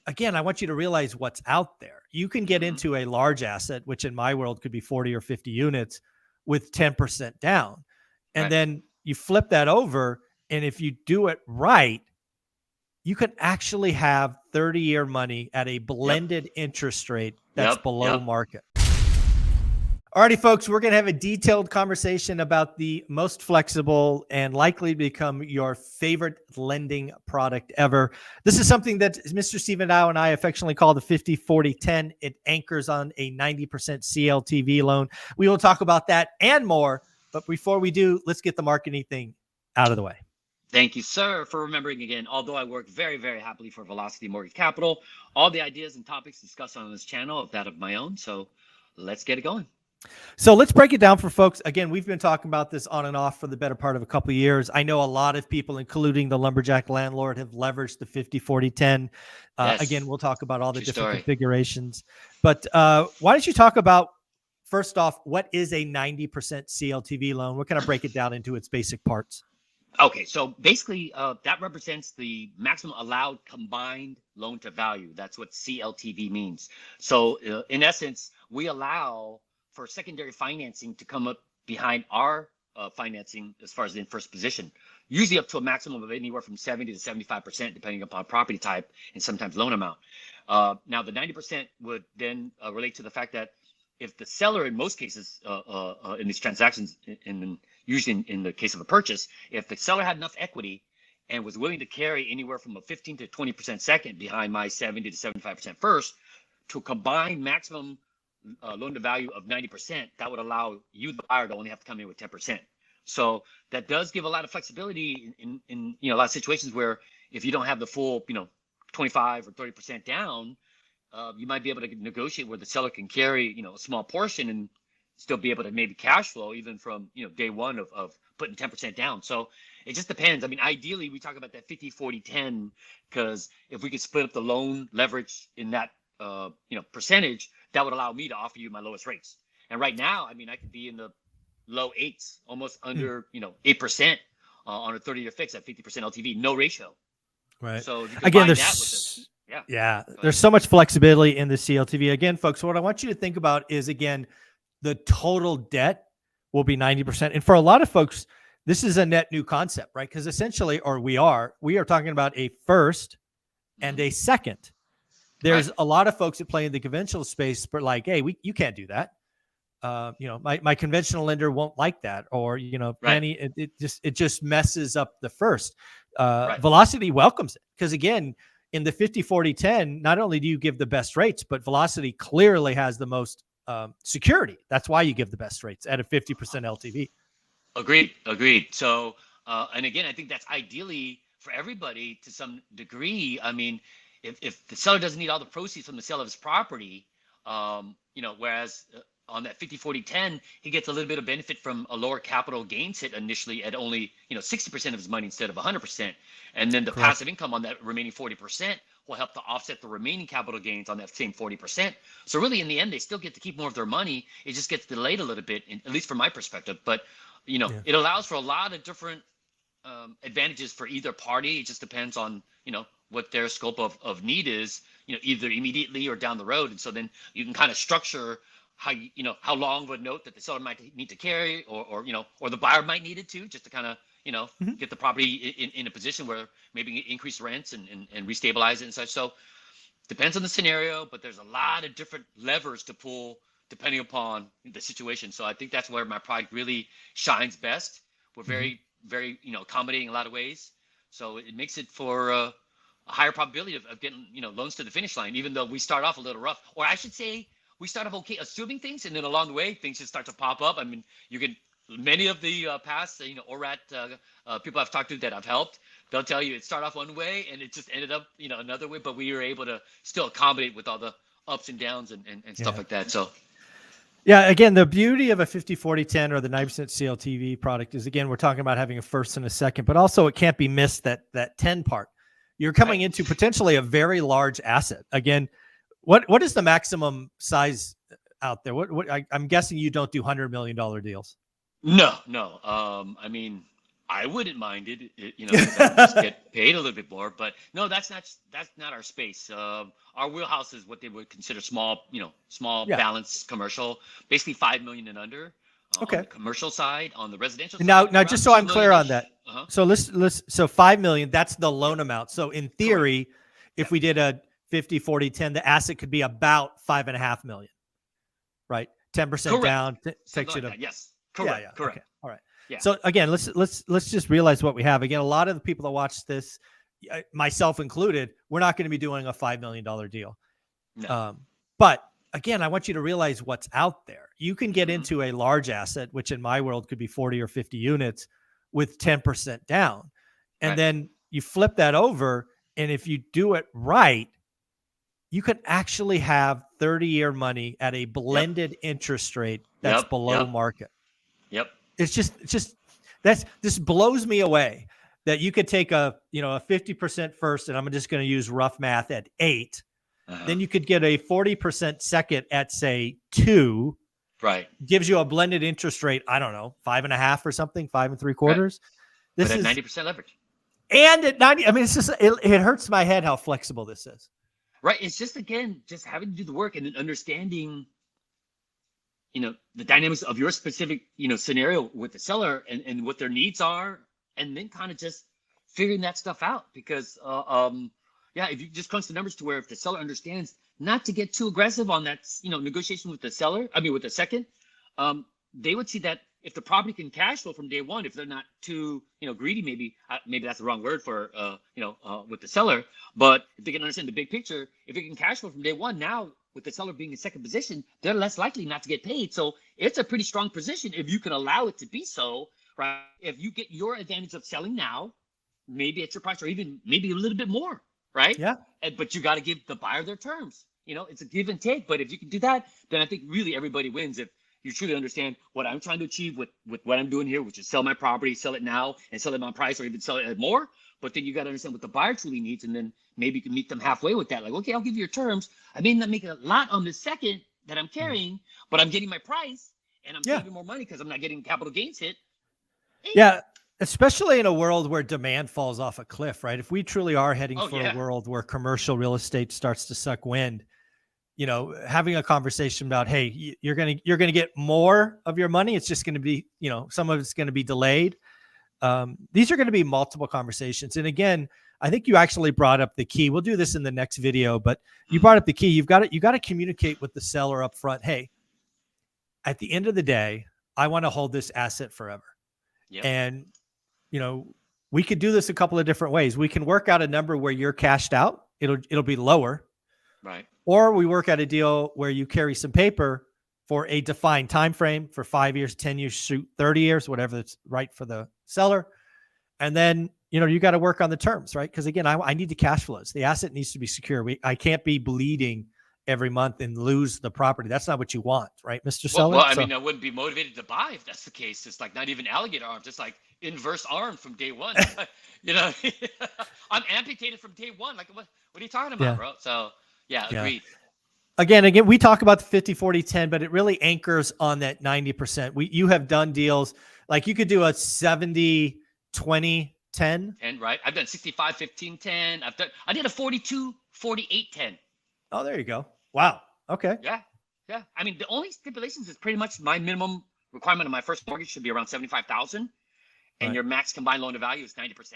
again, I want you to realize what's out there. You can get into a large asset, which in my world could be 40 or 50 units with 10% down. And Right. then you flip that over. And if you do it right, you can actually have 30-year money at a Yep. blended interest rate that's Yep. below Yep. market. Alrighty, folks, we're going to have a detailed conversation about the most flexible and likely to become your favorite lending product ever. This is something that Mr. Stephen Dow and I affectionately call the 50-40-10. It anchors on a 90% CLTV loan. We will talk about that and more. But before we do, let's get the marketing thing out of the way. Thank you, sir, for remembering again. Although I work very, very happily for Velocity Mortgage Capital, all the ideas and topics discussed on this channel are that of my own. So let's get it going. So let's break it down for folks. Again, we've been talking about this on and off for the better part of a couple of years. I know a lot of people, including the lumberjack landlord, have leveraged the 50-40-10. Yes. Again, we'll talk about all the True different story. configurations. But why don't you talk about, first off, what is a 90% CLTV loan? We're going to break it down into its basic parts. Okay, so basically, that represents the maximum allowed combined loan to value. That's what CLTV means. So, in essence, we allow for secondary financing to come up behind our financing as far as in first position, usually up to a maximum of anywhere from 70 to 75%, depending upon property type and sometimes loan amount. Now, the 90% would then relate to the fact that if the seller, in most cases, in these transactions, usually in the case of a purchase, if the seller had enough equity and was willing to carry anywhere from a 15 to 20% second behind my 70 to 75% first, to a combined maximum loan to value of 90%, that would allow you, the buyer, to only have to come in with 10%. So that does give a lot of flexibility in a lot of situations where if you don't have the full 25 or 30% down, you might be able to negotiate where the seller can carry a small portion and still be able to maybe cash flow even from day one of putting 10% down. So it just depends. I mean, ideally we talk about that 50-40-10 because if we could split up the loan leverage in that percentage, that would allow me to offer you my lowest rates. And right now, I mean, I could be in the low eights, almost under 8% on a 30-year fix at 50% LTV, no ratio. Right. So if you Again, combine that with it, yeah, there's so much flexibility in the CLTV. Again, folks, what I want you to think about is, again, the total debt will be 90%. And for a lot of folks, this is a net new concept, right? Because essentially, or we are talking about a first and a second. There's a lot of folks that play in the conventional space, but like, hey, you can't do that. My conventional lender won't like that, or it just messes up the first. Velocity welcomes it because, again, in the 50-40-10, not only do you give the best rates, but Velocity clearly has the most security. That's why you give the best rates at a 50% LTV. Agreed. So, and again, I think that's ideally for everybody to some degree. I mean, if the seller doesn't need all the proceeds from the sale of his property, whereas on that 50-40-10, he gets a little bit of benefit from a lower capital gains hit initially at only 60% of his money instead of 100%, and then the passive income on that remaining 40% will help to offset the remaining capital gains on that same 40%. So really, in the end, they still get to keep more of their money. It just gets delayed a little bit, at least from my perspective. But it allows for a lot of different advantages for either party. It just depends on what their scope of need is, either immediately or down the road. And so then you can kind of structure how long of a note that the seller might need to carry, or the buyer might need it to, just to kind of get the property in a position where maybe increase rents and restabilize it and such. So depends on the scenario, but there's a lot of different levers to pull depending upon the situation. So I think that's where my product really shines best. We're very accommodating in a lot of ways, so it makes it for a higher probability of getting loans to the finish line, even though we start off a little rough, or I should say we start off okay assuming things, and then along the way things just start to pop up. I mean, you can, many of the past ORaaT people I've talked to that I've helped, they'll tell you it started off one way and it just ended up another way, but we were able to still accommodate with all the ups and downs and stuff like that. So yeah, again, the beauty of a 50-40-10 or the 90% CLTV product is, again, we're talking about having a first and a second, but also it can't be missed that 10 part. You're coming into potentially a very large asset. Again, what is the maximum size out there? I'm guessing you don't do $100 million deals. No. I mean, I wouldn't mind it, you know, because I would just get paid a little bit more. But no, that's not our space. Our wheelhouse is what they would consider small, you know, small Yeah. balance commercial, basically 5 million and under. On Okay. the commercial side, on the residential And side, now, around just so 2 I'm clear on million-ish. that, Uh-huh. so so 5 million, that's the loan Yep. amount. So in Correct. theory, if Yep. we did a 50, 40, 10, the asset could be about 5.5 million, right? 10% Correct. down Something takes you like to, that. Yes. yeah, Correct. yeah. Correct. Okay. All right. Yeah. So again, let's just realize what we have. Again, a lot of the people that watch this, myself included, we're not going to be doing a $5 million deal. No. But again, I want you to realize what's out there. You can get Mhm. into a large asset, which in my world could be 40 or 50 units with 10% down. And Right. then you flip that over. And if you do it right, you can actually have 30-year money at a blended interest rate that's Yep. below Yep. market. Yep. It's just this blows me away that you could take a 50% first, and I'm just going to use rough math at 8. Uh-huh. Then you could get a 40% second at say 2, Right. gives you a blended interest rate, I don't know, 5.5 or something, 5.75. Right. This But at is 90% leverage. and at 90. I mean, it's just it hurts my head how flexible this is. Right. It's just, again, just having to do the work and then understanding, you know, the dynamics of your specific, you know, scenario with the seller and what their needs are, and then kind of just figuring that stuff out. Because yeah, if you just crunch the numbers to where if the seller understands not to get too aggressive on that, you know, negotiation with the seller, I mean with the second, they would see that if the property can cash flow from day one, if they're not too, you know, greedy, maybe that's the wrong word for with the seller, but if they can understand the big picture, if it can cash flow from day one, now with the seller being in second position, they're less likely not to get paid. So it's a pretty strong position if you can allow it to be so, right? If you get your advantage of selling now, maybe at your price or even maybe a little bit more, right? Yeah. But you got to give the buyer their terms. You know, it's a give and take. But if you can do that, then I think really everybody wins. If you truly understand what I'm trying to achieve with what I'm doing here, which is sell my property, sell it now, and sell it on price, or even sell it at more. But then you got to understand what the buyer truly needs, and then maybe you can meet them halfway with that. Like, okay, I'll give you your terms. I may not make a lot on the second that I'm carrying, but I'm getting my price, and I'm saving more money because I'm not getting capital gains hit. Yeah. Especially in a world where demand falls off a cliff, right? If we truly are heading for a world where commercial real estate starts to suck wind, you know, having a conversation about, hey, you're gonna get more of your money. It's just going to be, you know, some of it's going to be delayed. These are going to be multiple conversations. And again, I think you actually brought up the key. We'll do this in the next video, but you brought up the key. You got to communicate with the seller up front. Hey, at the end of the day, I want to hold this asset forever. Yep. And, you know, we could do this a couple of different ways. We can work out a number where you're cashed out. It'll be lower. Right. Or we work out a deal where you carry some paper for a defined time frame for 5 years, 10 years, shoot 30 years, whatever that's right for the seller. And then, you know, you got to work on the terms, right? Because again, I need the cash flows. The asset needs to be secure. I can't be bleeding every month and lose the property. That's not what you want, right, Mr. Seller? Well, I mean, I wouldn't be motivated to buy if that's the case. It's like not even alligator arms, just like inverse arm from day one. You know, I'm amputated from day one. Like, what are you talking about, bro? So, yeah, agreed. Again, we talk about the 50, 40, 10, but it really anchors on that 90%. You have done deals like you could do a 70, 20, 10. 10, right? I've done 65, 15, 10. I did a 42, 48, 10. Oh, there you go. Wow. Okay. Yeah. Yeah. I mean, the only stipulations is pretty much my minimum requirement of my first mortgage should be around 75,000, and your max combined loan to value is 90%.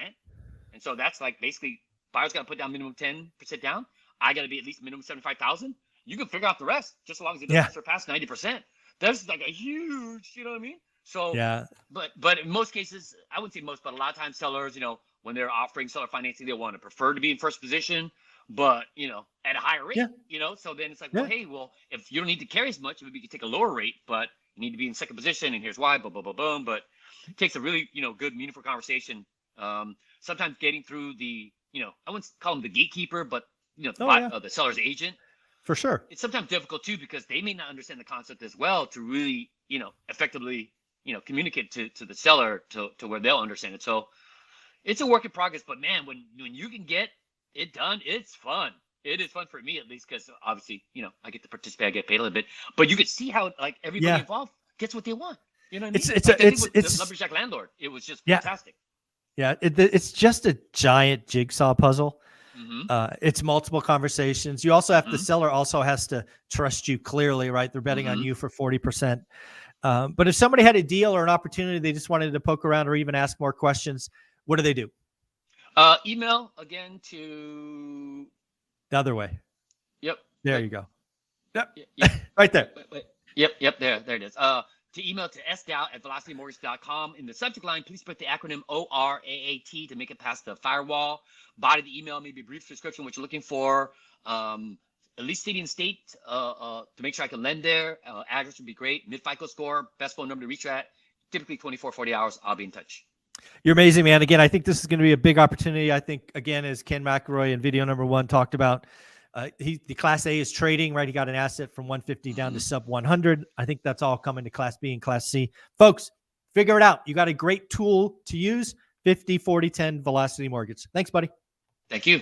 And so that's like basically buyer's got to put down minimum 10% down. I got to be at least minimum 75,000. You can figure out the rest just as long as it doesn't surpass 90%. That's like a huge, you know what I mean? So, but in most cases, I wouldn't say most, but a lot of times sellers, you know, when they're offering seller financing, they want to prefer to be in first position, but, you know, at a higher rate, you know? So then it's like, well, hey, if you don't need to carry as much, maybe you can take a lower rate, but you need to be in second position, and here's why, boom, boom, boom, boom. But it takes a really, you know, good, meaningful conversation. Sometimes getting through the, you know, I wouldn't call them the gatekeeper, but, you know, the seller's agent. For sure. It's sometimes difficult too, because they may not understand the concept as well to really, you know, effectively, you know, communicate to the seller to where they'll understand it. So it's a work in progress, but man, when you can get it done, it's fun. It is fun for me, at least, because obviously, you know, I get to participate, I get paid a little bit, but you could see how like everybody involved gets what they want. You know what I mean? It's the lumberjack landlord. It was just fantastic. Yeah, it's just a giant jigsaw puzzle. Mm-hmm. It's multiple conversations. You also have the Mm-hmm. seller also has to trust you clearly, right? They're betting on Mm-hmm. you for 40%. But if somebody had a deal or an opportunity, they just wanted to poke around or even ask more questions, what do they do? Email again to. The other way. Yep. There Wait. you go. Yep. Yep. Right there. Wait. Yep. There it is. To email to sdow@velocitymortgage.com. In the subject line, please put the acronym ORaaT to make it past the firewall. Body of the email, maybe a brief description, what you're looking for. At least city and state to make sure I can lend there. Address would be great. Mid-FICO score, best phone number to reach at. Typically 24, 40 hours. I'll be in touch. You're amazing, man. Again, I think this is going to be a big opportunity. I think, again, as Ken McElroy in video number 1 talked about, the Class A is trading, right? He got an asset from 150 down to sub 100. I think that's all coming to Class B and Class C. Folks, figure it out. You got a great tool to use. 50, 40, 10 Velocity Mortgage. Thanks, buddy. Thank you.